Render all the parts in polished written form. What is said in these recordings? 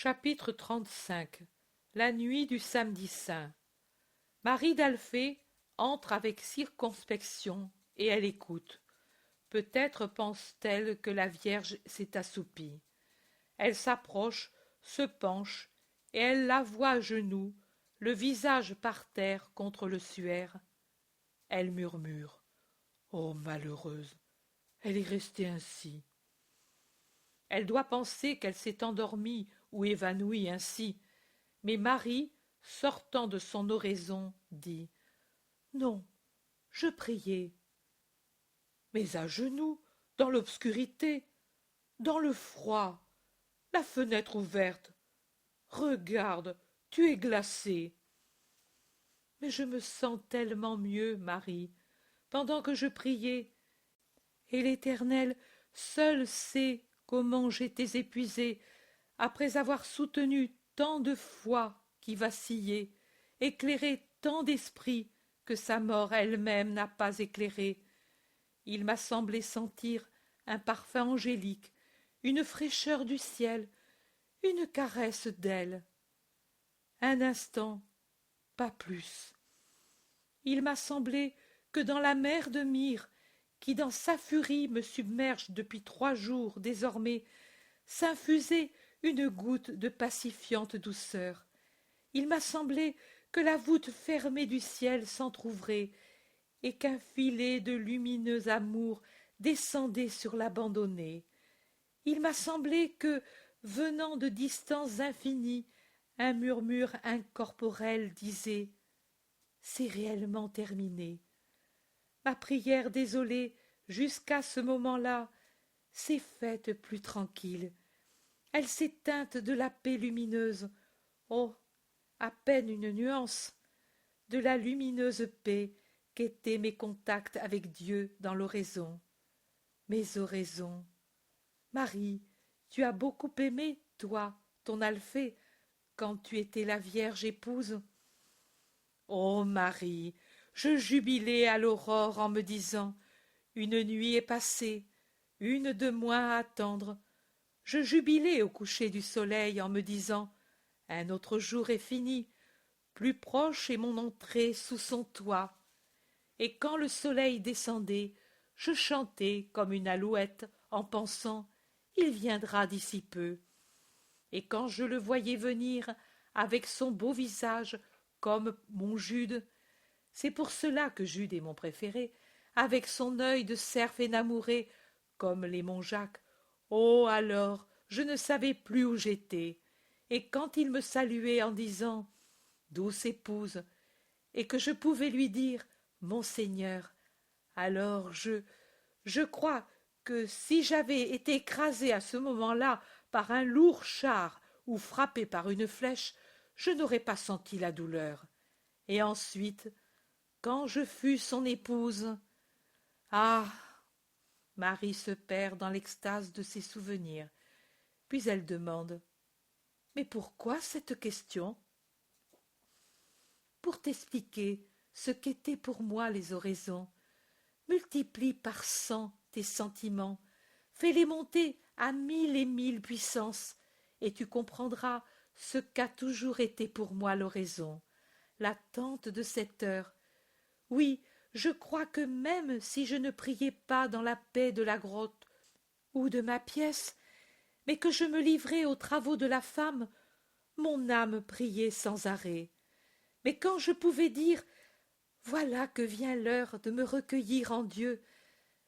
Chapitre 35. La nuit du samedi saint. Marie d'Alphée entre avec circonspection et elle écoute. Peut-être pense-t-elle que la Vierge s'est assoupie. Elle s'approche, se penche, et elle la voit à genoux, le visage par terre contre le suaire. Elle murmure. Oh, malheureuse, elle est restée ainsi. Elle doit penser qu'elle s'est endormie ou évanouie ainsi, mais Marie, sortant de son oraison, dit « Non, je priais. » Mais à genoux, dans l'obscurité, dans le froid, la fenêtre ouverte. Regarde, tu es glacée. Mais je me sens tellement mieux, Marie, pendant que je priais, et l'Éternel seul sait comment j'étais épuisée, après avoir soutenu tant de foi qui vacillait, éclairé tant d'esprits que sa mort elle-même n'a pas éclairé. Il m'a semblé sentir un parfum angélique, une fraîcheur du ciel, une caresse d'elle. Un instant, pas plus. Il m'a semblé que dans la mer de myrrhe, qui dans sa furie me submerge depuis 3 jours désormais, s'infusait une goutte de pacifiante douceur. Il m'a semblé que la voûte fermée du ciel s'entr'ouvrait et qu'un filet de lumineux amour descendait sur l'abandonnée. Il m'a semblé que, venant de distances infinies, un murmure incorporel disait « C'est réellement terminé ». Ma prière désolée, jusqu'à ce moment-là, s'est faite plus tranquille. Elle s'est teinte de la paix lumineuse, oh, à peine une nuance, de la lumineuse paix qu'étaient mes contacts avec Dieu dans l'oraison. Mes oraisons. Marie, tu as beaucoup aimé, toi, ton Alphée, quand tu étais la Vierge épouse. Ô Marie, je jubilais à l'aurore en me disant « Une nuit est passée, une de moins à attendre ». Je jubilais au coucher du soleil en me disant « Un autre jour est fini, plus proche est mon entrée sous son toit ». Et quand le soleil descendait, je chantais comme une alouette en pensant « Il viendra d'ici peu ». Et quand je le voyais venir avec son beau visage comme mon Jude, c'est pour cela que Jude est mon préféré, avec son œil de cerf énamouré comme les Montjacques, oh alors je ne savais plus où j'étais, et quand il me saluait en disant « Douce épouse », et que je pouvais lui dire « Mon Seigneur », alors je crois que si j'avais été écrasée à ce moment-là par un lourd char ou frappée par une flèche, je n'aurais pas senti la douleur. Et ensuite, quand je fus son épouse, ah! Marie se perd dans l'extase de ses souvenirs, puis elle demande « Mais pourquoi cette question ?» Pour t'expliquer ce qu'étaient pour moi les oraisons. Multiplie par 100 tes sentiments, fais-les monter à 1000 et 1000 puissances, et tu comprendras ce qu'a toujours été pour moi l'oraison, l'attente de cette heure. Oui, je crois que même si je ne priais pas dans la paix de la grotte ou de ma pièce, mais que je me livrais aux travaux de la femme, mon âme priait sans arrêt. Mais quand je pouvais dire « Voilà que vient l'heure de me recueillir en Dieu »,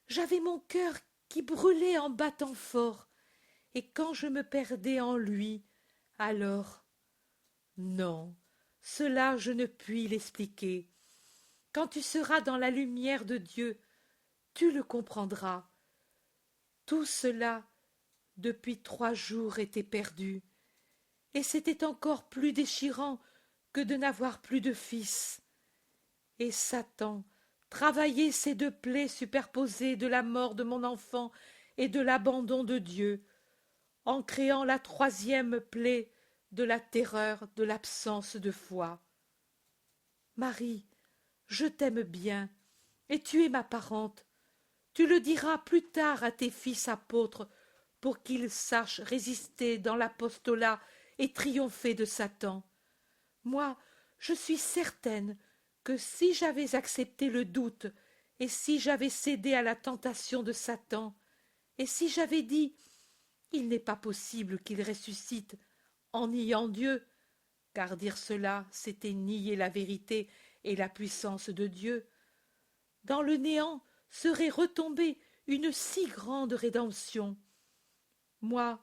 j'avais mon cœur qui brûlait en battant fort, et quand je me perdais en lui, alors… Non, cela je ne puis l'expliquer. Quand tu seras dans la lumière de Dieu, tu le comprendras. Tout cela, depuis 3 jours, était perdu, et c'était encore plus déchirant que de n'avoir plus de fils. Et Satan travaillait ces 2 plaies superposées de la mort de mon enfant et de l'abandon de Dieu, en créant la 3e plaie de la terreur de l'absence de foi. Marie, je t'aime bien, et tu es ma parente. Tu le diras plus tard à tes fils apôtres, pour qu'ils sachent résister dans l'apostolat et triompher de Satan. Moi, je suis certaine que si j'avais accepté le doute, et si j'avais cédé à la tentation de Satan, et si j'avais dit « Il n'est pas possible qu'il ressuscite » en niant Dieu, car dire cela, c'était nier la vérité et la puissance de Dieu, dans le néant serait retombée une si grande rédemption. Moi,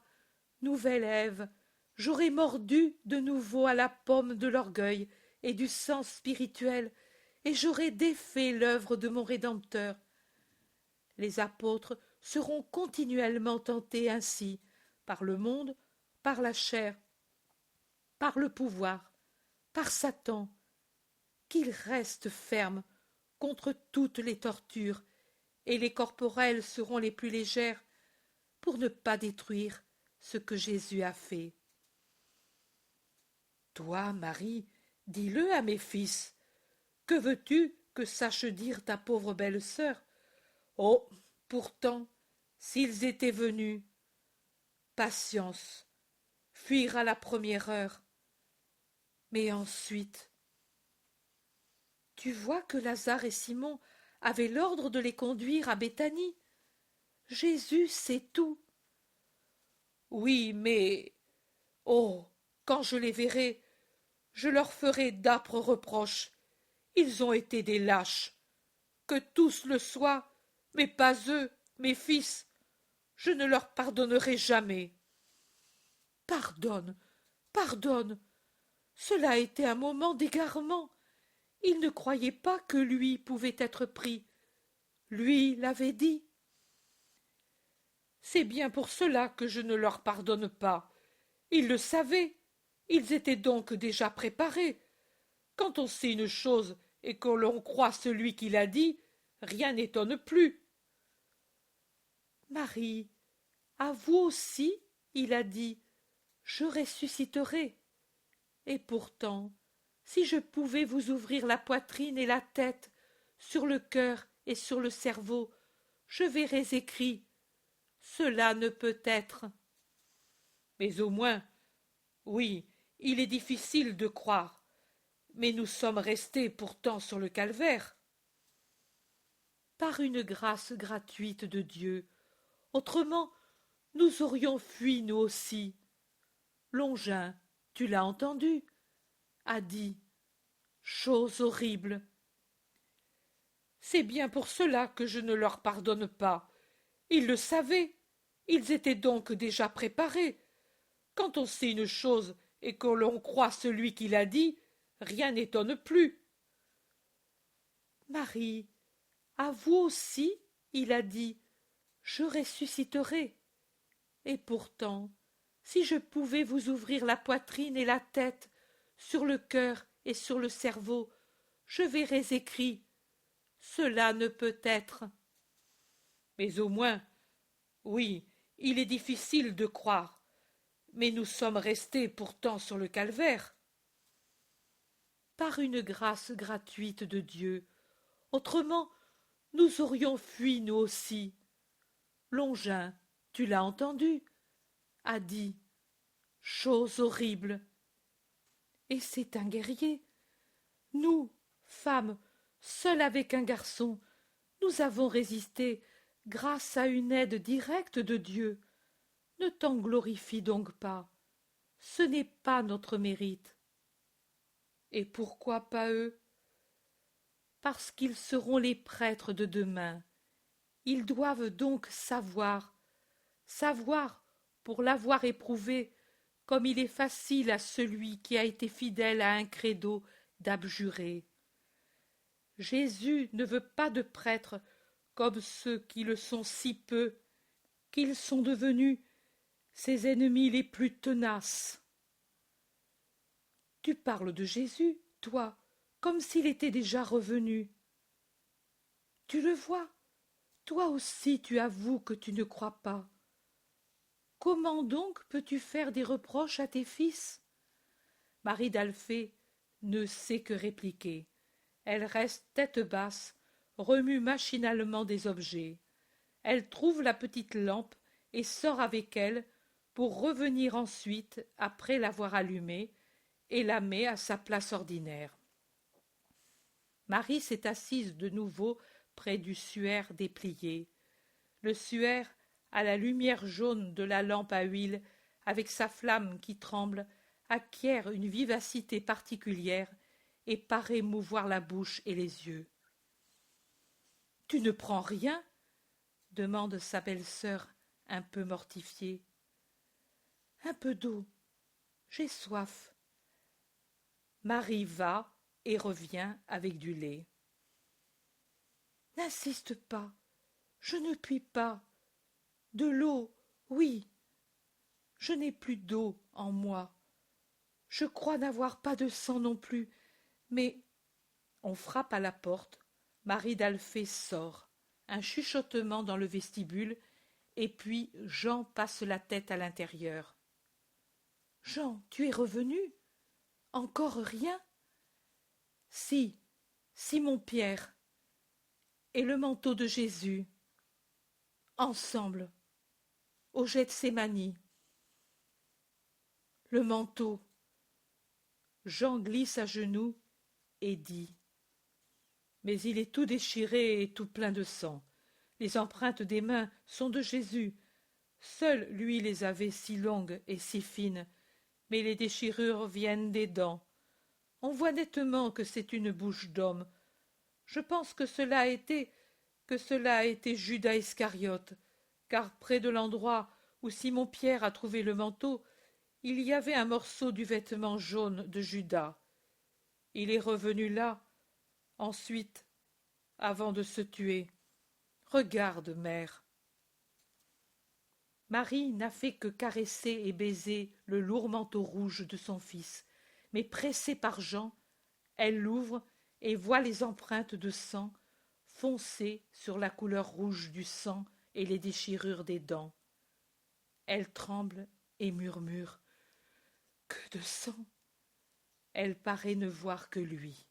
nouvelle Ève, j'aurais mordu de nouveau à la pomme de l'orgueil et du sang spirituel, et j'aurais défait l'œuvre de mon Rédempteur. Les apôtres seront continuellement tentés ainsi, par le monde, par la chair, par le pouvoir, par Satan, qu'ils restent fermes contre toutes les tortures, et les corporelles seront les plus légères, pour ne pas détruire ce que Jésus a fait. Toi, Marie, dis-le à mes fils. Que veux-tu que sache dire ta pauvre belle-sœur? Oh, pourtant, s'ils étaient venus, patience, fuir à la première heure. Mais ensuite, tu vois que Lazare et Simon avaient l'ordre de les conduire à Béthanie. Jésus sait tout. Oui, mais oh, quand je les verrai, je leur ferai d'âpres reproches. Ils ont été des lâches. Que tous le soient, mais pas eux, mes fils. Je ne leur pardonnerai jamais. Pardonne, pardonne. Cela était un moment d'égarement. Il ne croyait pas que lui pouvait être pris. Lui l'avait dit. C'est bien pour cela que je ne leur pardonne pas. Ils le savaient. Ils étaient donc déjà préparés. Quand on sait une chose et que l'on croit celui qui l'a dit, rien n'étonne plus. Marie, à vous aussi, il a dit, je ressusciterai. Et pourtant, si je pouvais vous ouvrir la poitrine et la tête, sur le cœur et sur le cerveau, je verrais écrit « Cela ne peut être ». Mais au moins, oui, il est difficile de croire, mais nous sommes restés pourtant sur le calvaire. Par une grâce gratuite de Dieu, autrement nous aurions fui nous aussi. Longin, tu l'as entendu, a dit « Chose horrible ». C'est bien pour cela que je ne leur pardonne pas. Ils le savaient. Ils étaient donc déjà préparés. Quand on sait une chose et que l'on croit celui qui l'a dit, rien n'étonne plus. Marie, à vous aussi, il a dit, je ressusciterai. Et pourtant, si je pouvais vous ouvrir la poitrine et la tête, sur le cœur et sur le cerveau, je verrais écrit « Cela ne peut être ». Mais au moins, oui, il est difficile de croire, mais nous sommes restés pourtant sur le calvaire. Par une grâce gratuite de Dieu, autrement nous aurions fui nous aussi. Longin, tu l'as entendu, a dit « Chose horrible ». Et c'est un guerrier. Nous, femmes, seules avec un garçon, nous avons résisté grâce à une aide directe de Dieu. Ne t'en glorifie donc pas. Ce n'est pas notre mérite. Et pourquoi pas eux? Parce qu'ils seront les prêtres de demain. Ils doivent donc savoir pour l'avoir éprouvé, comme il est facile à celui qui a été fidèle à un credo d'abjurer. Jésus ne veut pas de prêtres comme ceux qui le sont si peu, qu'ils sont devenus ses ennemis les plus tenaces. Tu parles de Jésus, toi, comme s'il était déjà revenu. Tu le vois, toi aussi tu avoues que tu ne crois pas. Comment donc peux-tu faire des reproches à tes fils? Marie d'Alphée ne sait que répliquer. Elle reste tête basse, remue machinalement des objets. Elle trouve la petite lampe et sort avec elle pour revenir ensuite après l'avoir allumée et la met à sa place ordinaire. Marie s'est assise de nouveau près du suaire déplié. Le suaire, à la lumière jaune de la lampe à huile, avec sa flamme qui tremble, acquiert une vivacité particulière et paraît mouvoir la bouche et les yeux. « Tu ne prends rien ?» demande sa belle-sœur, un peu mortifiée. « Un peu d'eau. J'ai soif. » Marie va et revient avec du lait. « N'insiste pas. Je ne puis pas. De l'eau, oui. Je n'ai plus d'eau en moi. Je crois n'avoir pas de sang non plus, mais… » On frappe à la porte. Marie d'Alphée sort. Un chuchotement dans le vestibule, et puis Jean passe la tête à l'intérieur. « Jean, tu es revenu? Encore rien? » « Si, Simon-Pierre. Et le manteau de Jésus. Ensemble. Au Gethsémani. Le manteau. » Jean glisse à genoux et dit. Mais il est tout déchiré et tout plein de sang. Les empreintes des mains sont de Jésus. Seul lui les avait si longues et si fines, mais les déchirures viennent des dents. On voit nettement que c'est une bouche d'homme. Je pense que cela a été Judas Iscariote, car près de l'endroit où Simon-Pierre a trouvé le manteau, il y avait un morceau du vêtement jaune de Judas. Il est revenu là, ensuite, avant de se tuer. Regarde, mère. Marie n'a fait que caresser et baiser le lourd manteau rouge de son fils, mais pressée par Jean, elle l'ouvre et voit les empreintes de sang foncées sur la couleur rouge du sang et les déchirures des dents. Elle tremble et murmure. « Que de sang !» Elle paraît ne voir que lui.